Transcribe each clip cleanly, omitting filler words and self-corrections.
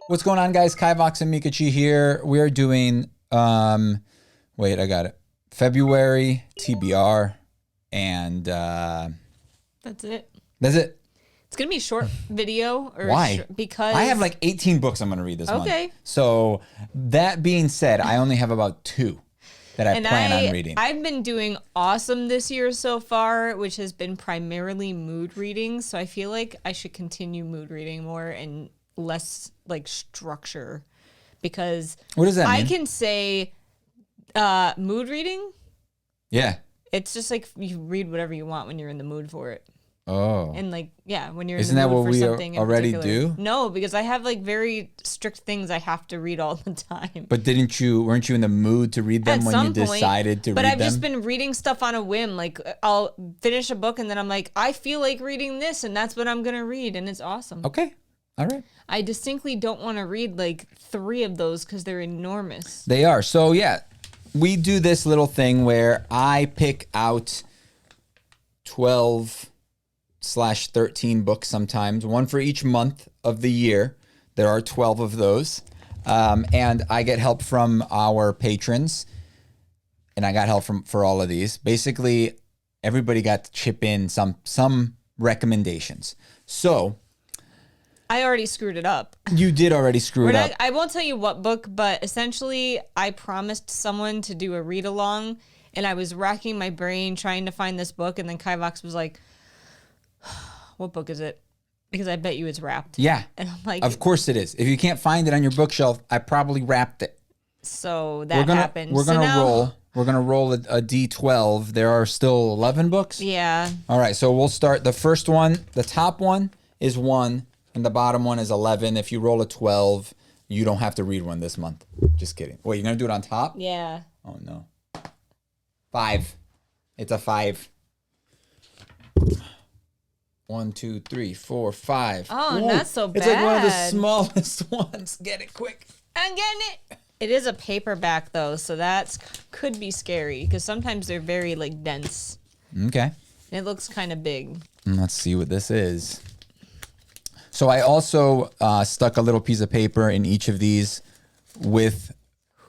What's going on, guys? Kivox and Meekachii here. We are doing, wait, I got it. February TBR, and that's it. That's it. It's gonna be a short video. Or Why? Because I have like 18 books I'm gonna read this month. Okay. So that being said, I only have about 2 that I plan on reading. I've been doing awesome this year so far, which has been primarily mood reading. So I feel like I should continue mood reading more and less like structure, because What does that mean? I can say mood reading. Yeah. It's just like you read whatever you want when you're in the mood for it. Oh. And like, yeah, when you're Isn't in the that mood what for we something already in particular. do? No, because I have like very strict things I have to read all the time. But weren't you in the mood to read them when you decided to read them? But I've just been reading stuff on a whim. Like I'll finish a book and then I'm like, I feel like reading this, and that's what I'm going to read. And it's awesome. Okay. All right. I distinctly don't want to read like 3 of those because they're enormous. They are. So yeah, we do this little thing where I pick out 12/13 books sometimes, one for each month of the year. There are 12 of those. And I get help from our patrons, and I got help for all of these. Basically, everybody got to chip in some recommendations. So I already screwed it up. you did already screw it up. I won't tell you what book, but essentially I promised someone to do a read along, and I was racking my brain trying to find this book, and then Kivox was like, what book is it? Because I bet you it's wrapped. Yeah. And I'm like, of course it is. If you can't find it on your bookshelf, I probably wrapped it. So that happened. We're gonna roll. We're gonna roll a D12. There are still 11 books. Yeah. All right. So we'll start. The first one, the top one is 1, and the bottom one is 11. If you roll a 12, you don't have to read one this month. Just kidding. Wait, you're gonna do it on top? Yeah. Oh no. 5. It's a 5. 1, 2, 3, 4, 5. Oh, Ooh, not so bad. It's like one of the smallest ones. Get it quick. I'm getting it. It is a paperback though, so that could be scary because sometimes they're very like dense. Okay. And it looks kind of big. Let's see what this is. So I also stuck a little piece of paper in each of these with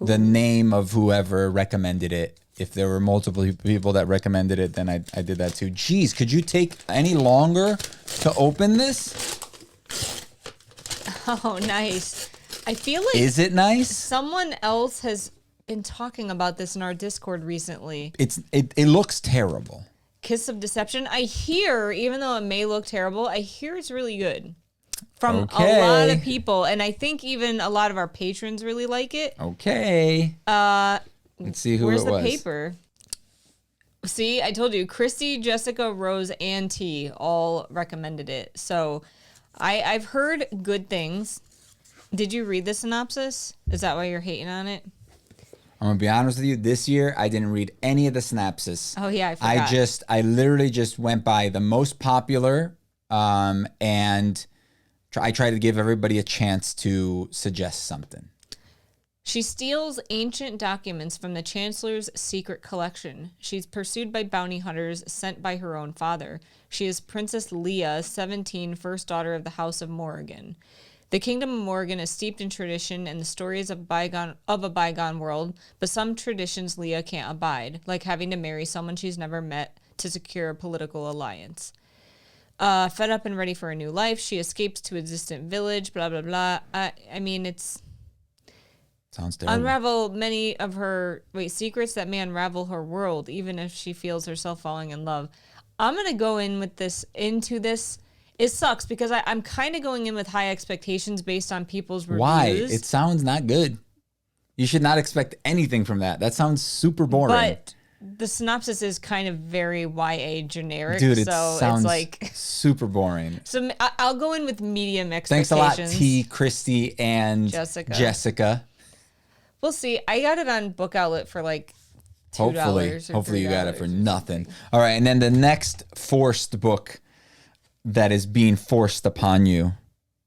the name of whoever recommended it. If there were multiple people that recommended it, then I did that too. Jeez, could you take any longer to open this? Oh, nice. I feel like... Is it nice? Someone else has been talking about this in our Discord recently. It looks terrible. Kiss of Deception. I hear, even though it may look terrible, I hear it's really good. From a lot of people. And I think even a lot of our patrons really like it. Okay. Let's see who it was. Where's the paper? See, I told you, Christy, Jessica, Rose, and T all recommended it. So I've heard good things. Did you read the synopsis? Is that why you're hating on it? I'm going to be honest with you. This year, I didn't read any of the synopsis. Oh, yeah, I forgot. I literally just went by the most popular, and I tried to give everybody a chance to suggest something. She steals ancient documents from the Chancellor's secret collection. She's pursued by bounty hunters sent by her own father. She is Princess Leah, 17, first daughter of the House of Morrigan. The Kingdom of Morrigan is steeped in tradition and the stories of a bygone world, but some traditions Leah can't abide, like having to marry someone she's never met to secure a political alliance. Fed up and ready for a new life, she escapes to a distant village, blah, blah, blah. I mean, it's... Sounds terrible. Unravel many of her secrets that may unravel her world, even if she feels herself falling in love. I'm gonna go into this. It sucks because I'm kind of going in with high expectations based on people's reviews. Why? It sounds not good. You should not expect anything from that. That sounds super boring. But the synopsis is kind of very YA generic. Dude, it so sounds it's like super boring. So I'll go in with medium expectations. Thanks a lot, T, Christy, and Jessica. We'll see. I got it on Book Outlet for like $2. Hopefully you got it for nothing. All right, and then the next forced book that is being forced upon you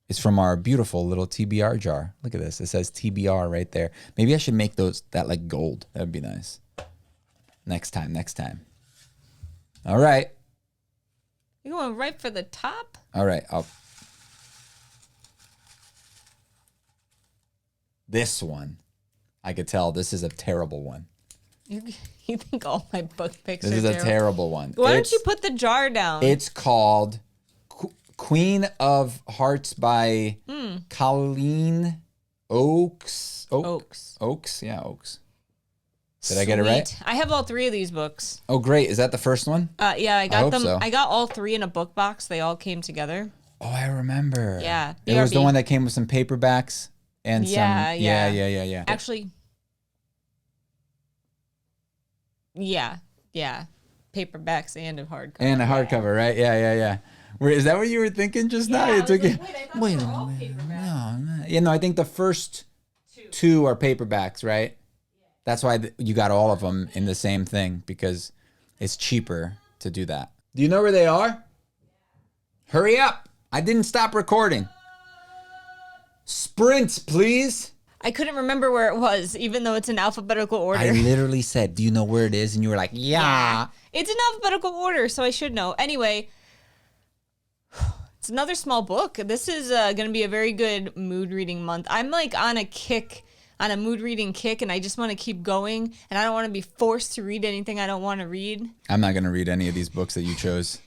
is from our beautiful little TBR jar. Look at this. It says TBR right there. Maybe I should make that like gold. That would be nice. Next time. All right. You're going right for the top? All right. This one, I could tell this is a terrible one. You think all my book picks This are is a terrible one. Why don't you put the jar down? It's called Queen of Hearts by Colleen Oakes. Oakes? Yeah, Oakes. Did I get it right? I have all 3 of these books. Oh, great. Is that the first one? Yeah, I got them. So. I got all 3 in a book box. They all came together. Oh, I remember. Yeah. It was the one that came with some paperbacks and some. Yeah. Actually, yeah. Paperbacks and a hardcover. And a hardcover, right? Yeah. Is that what you were thinking just now? Yeah, It took you. Wait a minute. No. Yeah, no. I think the first 2 are paperbacks, right? That's why you got all of them in the same thing because it's cheaper to do that. Do you know where they are? Hurry up. I didn't stop recording. Sprints, please. I couldn't remember where it was, even though it's in alphabetical order. I literally said, do you know where it is? And you were like, yeah. It's in alphabetical order, so I should know. Anyway, it's another small book. This is going to be a very good mood reading month. I'm like on a mood reading kick, and I just want to keep going, and I don't want to be forced to read anything I don't want to read. I'm not going to read any of these books that you chose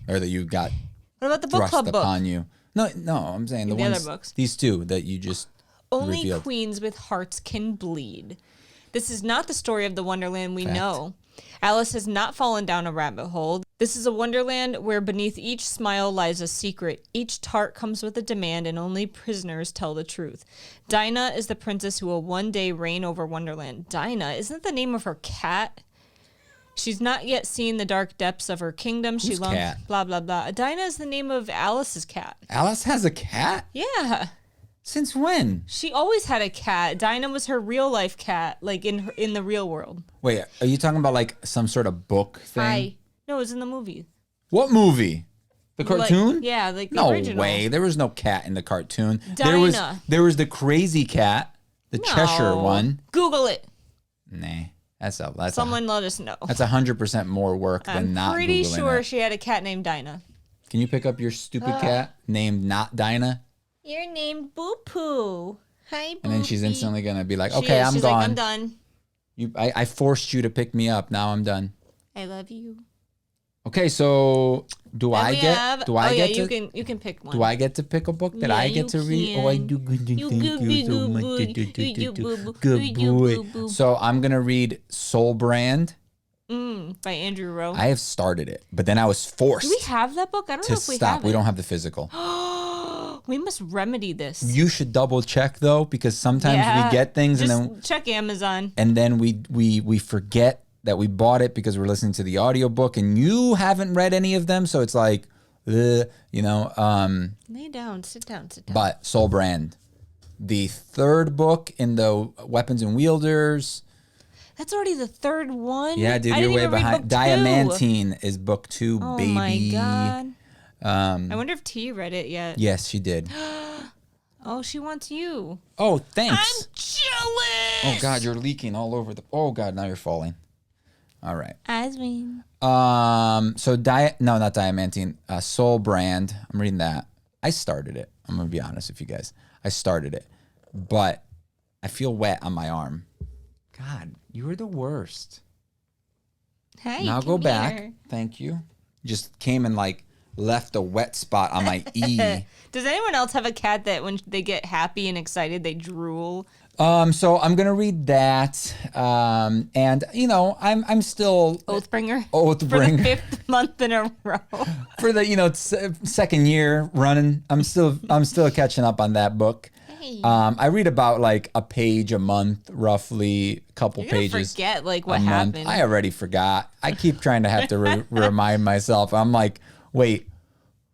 or that you got What about the book thrust club book? upon you. No, I'm saying the ones, other books. These 2 that you just Only revealed. queens with hearts can bleed. This is not the story of the Wonderland we know. Alice has not fallen down a rabbit hole. This is a wonderland where beneath each smile lies a secret. Each tart comes with a demand, and only prisoners tell the truth. Dinah is the princess who will one day reign over Wonderland. Dinah, isn't that the name of her cat? She's not yet seen the dark depths of her kingdom. Whose She longs, cat? blah, blah, blah. Dinah is the name of Alice's cat. Alice has a cat? Yeah. Since when? She always had a cat. Dinah was her real life cat, like in the real world. Wait, are you talking about like some sort of book thing? No, it was in the movie. What movie? The cartoon? Like, yeah, like the no original. way. There was no cat in the cartoon. Dinah. There was the crazy cat, the Cheshire one. Google it. Nah, Someone let us know. That's 100% more work than not Googling I'm pretty sure it. she had a cat named Dinah. Can you pick up your stupid cat named not Dinah? You're named Boo Poo. Hi, Boo. And then she's instantly gonna be like, "Okay, I'm she's gone. Like, I'm done. I forced you to pick me up. Now I'm done." I love you. Okay, so do I get to? You can pick one. Do I get to pick a book that I get to read? Oh, I do. Thank you so much. Good boy. So I'm gonna read Soul Brand. By Andrew Rowe. I have started it, but then I was forced. Do we have that book? I don't know if we stop. have it. We don't have the physical. We must remedy this. You should double check though, because sometimes we get things and then check Amazon. And then we forget that we bought it because we're listening to the audiobook and you haven't read any of them, so it's like, Lay down, sit down. But Soul Brand, the 3rd book in the Weapons and Wielders. That's already the 3rd one? Yeah, dude, you're way behind. Diamantine is book 2, oh baby. Oh my God. I wonder if T read it yet. Yes, she did. Oh, she wants you. Oh, thanks. I'm jealous. Oh God, you're leaking all over the. Oh God, now you're falling. All right. Aswin. So not Diamantine. Soul Brand. I'm reading that. I started it. I'm gonna be honest with you guys. I started it, but I feel wet on my arm. God, you were the worst. Hey, now go back. Here. Thank you. Just came and like left a wet spot on my E. Does anyone else have a cat that when they get happy and excited, they drool? So I'm gonna read that, and I'm still Oathbringer for the 5th month in a row. For the 2nd year running, I'm still catching up on that book. Hey. I read about like a page a month, roughly a couple pages. Forget like what happened. I already forgot. I keep trying to have to remind myself. I'm like, wait,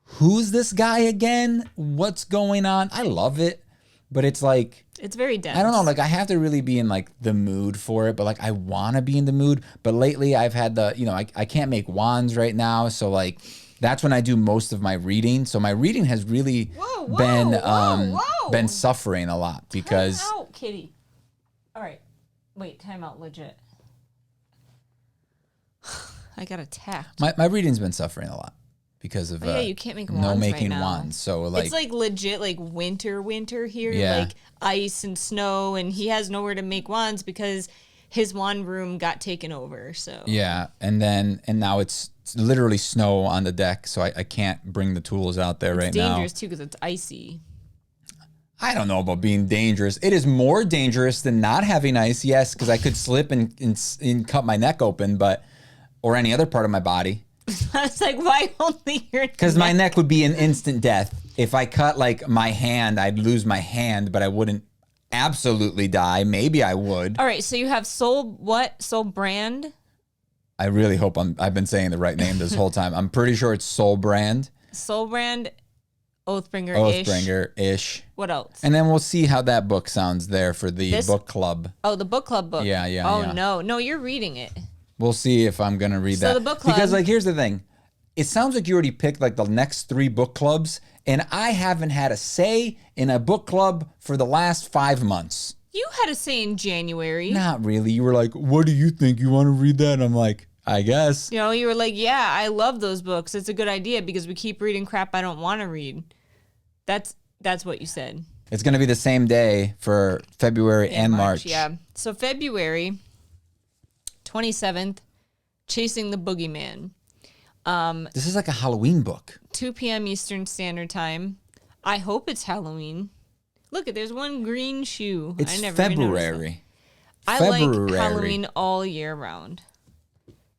who's this guy again? What's going on? I love it, but it's like. It's very dense. I don't know, like I have to really be in like the mood for it, but like I want to be in the mood. But lately I've had I can't make wands right now. So like that's when I do most of my reading. So my reading has really been suffering a lot because. Time out, kitty. All right. Wait, time out, legit. I got attacked. My reading's been suffering a lot because of yeah, you can't make no wands making right now. wands. So like It's like legit like winter here, Yeah. like ice and snow, and he has nowhere to make wands because his wand room got taken over. So yeah, and now it's literally snow on the deck, so I can't bring the tools out there it's right now. dangerous too because it's icy. I don't know about being dangerous. It is more dangerous than not having ice, yes, because I could slip and cut my neck open, or any other part of my body. I was like, why only your neck? Because my neck would be an instant death. If I cut like my hand, I'd lose my hand, but I wouldn't absolutely die. Maybe I would. All right, so you have Soul Brand? I really hope I've been saying the right name this whole time. I'm pretty sure it's Soul Brand. Soul Brand, Oathbringer-ish. Oathbringer-ish. What else? And then we'll see how that book sounds there for the book club. Oh, the book club book. Yeah. Oh, no, you're reading it. We'll see if I'm going to read that. So the book club. Because like, here's the thing. It sounds like you already picked like the next 3 book clubs, and I haven't had a say in a book club for the last 5 months. You had a say in January. Not really. You were like, what do you think? You want to read that? And I'm like, I guess. You know, you were like, yeah, I love those books. It's a good idea because we keep reading crap I don't want to read. That's what you said. It's going to be the same day for February and March. Yeah. So February 27th, Chasing the Boogeyman. This is like a Halloween book. 2 p.m. Eastern Standard Time. I hope it's Halloween. Look, there's one green shoe. It's I never even noticed that. February. I like Halloween all year round.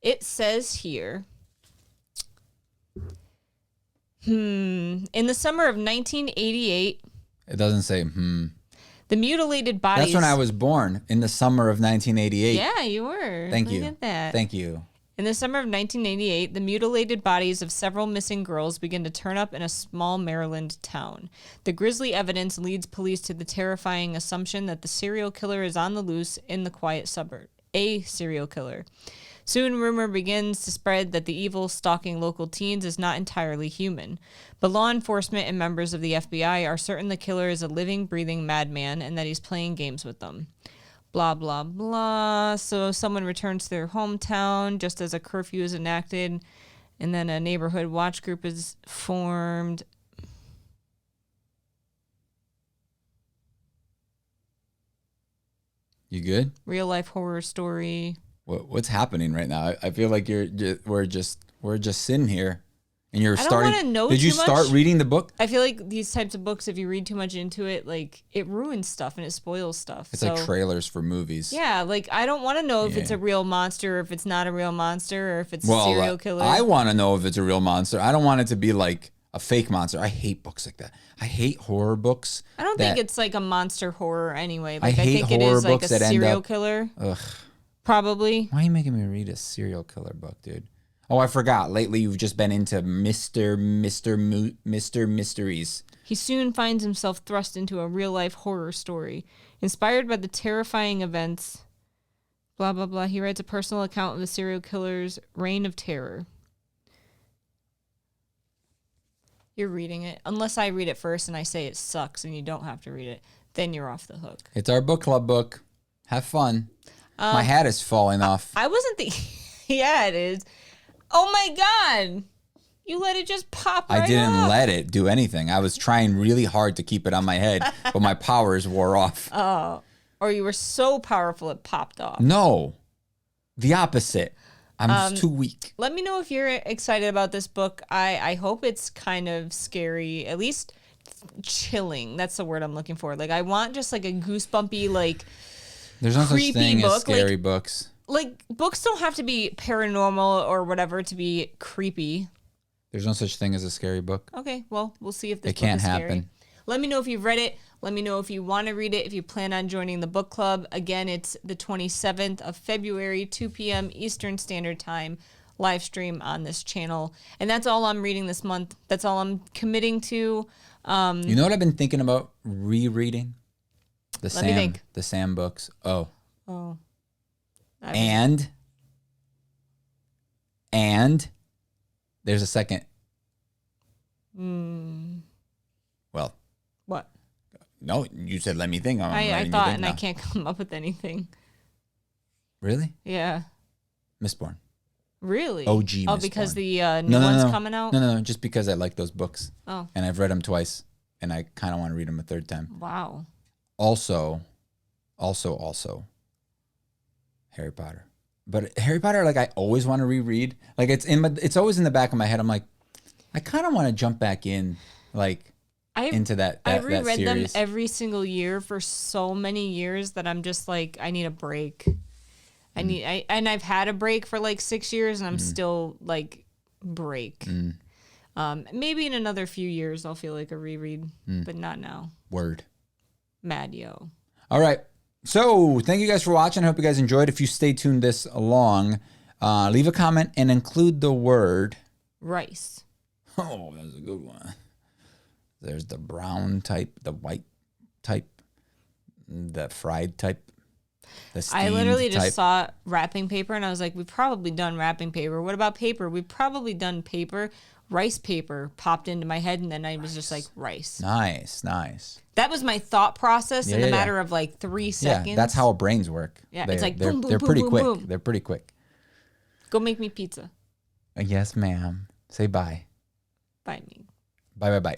It says here, in the summer of 1988. It doesn't say, The mutilated bodies. That's when I was born, in the summer of 1988. Yeah, you were. Thank you. Look at that. Thank you. In the summer of 1988, the mutilated bodies of several missing girls begin to turn up in a small Maryland town. The grisly evidence leads police to the terrifying assumption that the serial killer is on the loose in the quiet suburb. A serial killer. Soon, rumor begins to spread that the evil stalking local teens is not entirely human. But law enforcement and members of the FBI are certain the killer is a living, breathing madman and that he's playing games with them. Blah, blah, blah. So someone returns to their hometown just as a curfew is enacted, and then a neighborhood watch group is formed. You good? Real life horror story. What's happening right now? I feel like we're just sitting here, and you're I don't starting. wanna know Did you too start much. reading the book? I feel like these types of books, if you read too much into it, like it ruins stuff and it spoils stuff. It's like trailers for movies. Yeah, like I don't want to know if it's Yeah. a real monster, or if it's not a real monster, or if it's a serial killer. I want to know if it's a real monster. I don't want it to be like a fake monster. I hate books like that. I hate horror books. I don't think it's like a monster horror anyway. Like I hate think it horror is like a books that end serial up- killer. Ugh. Probably. Why are you making me read a serial killer book, dude? Oh, I forgot. Lately, you've just been into Mr. Mysteries. He soon finds himself thrust into a real-life horror story. Inspired by the terrifying events, blah, blah, blah, he writes a personal account of the serial killer's reign of terror. You're reading it. Unless I read it first and I say it sucks and you don't have to read it, then you're off the hook. It's our book club book. Have fun. My hat is falling off. I wasn't yeah, it is. Oh my God. You let it just pop right I didn't off. let it do anything. I was trying really hard to keep it on my head, but my powers wore off. Oh. Or you were so powerful it popped off. No. The opposite. I'm just too weak. Let me know if you're excited about this book. I hope it's kind of scary, at least chilling. That's the word I'm looking for. Like I want just like a goosebumpy, like There's no such creepy thing as book, scary books. Like books don't have to be paranormal or whatever to be creepy. There's no such thing as a scary book. Okay, well, we'll see if this It book can't is scary. happen. Let me know if you've read it. Let me know if you want to read it, if you plan on joining the book club. Again, it's the 27th of February, 2 p.m. Eastern Standard Time, live stream on this channel. And that's all I'm reading this month. That's all I'm committing to. You know what I've been thinking about rereading? The Let me think. The Sam books. Oh. Oh. And there's a second. Well, What? no, you said let me think. I letting you thought, think and now. I can't come up with anything. Really? Yeah. Mistborn. Really? OG Oh, Mistborn. because the new one's coming out? No, just because I like those books. Oh. And I've read them twice, and I kind of want to read them a third time. Wow. Also, Harry Potter. But Harry Potter, like, I always want to reread. Like, it's always in the back of my head. I'm like, I kind of want to jump back in, like, into that I reread them series. every single year for so many years that I'm just like, I need a break. And I've had a break for like 6 years, and I'm still like break. Maybe in another few years I'll feel like a reread, but not now. Word. Mad yo. All right. So thank you guys for watching. I hope you guys enjoyed. If you stay tuned this long, leave a comment and include the word rice. Oh, that's a good one. There's the brown type, the white type, the fried type, the steamed I literally just type. saw wrapping paper, and I was like, we've probably done wrapping paper. What about paper? We've probably done paper. Rice paper popped into my head, and then I was just like, rice. Nice. That was my thought process in a matter of like 3 seconds. Yeah, that's how our brains work. Yeah, it's like boom, boom, they're boom, pretty boom, quick. boom. They're pretty quick. Go make me pizza. Yes, ma'am. Say bye. Bye, me. Bye.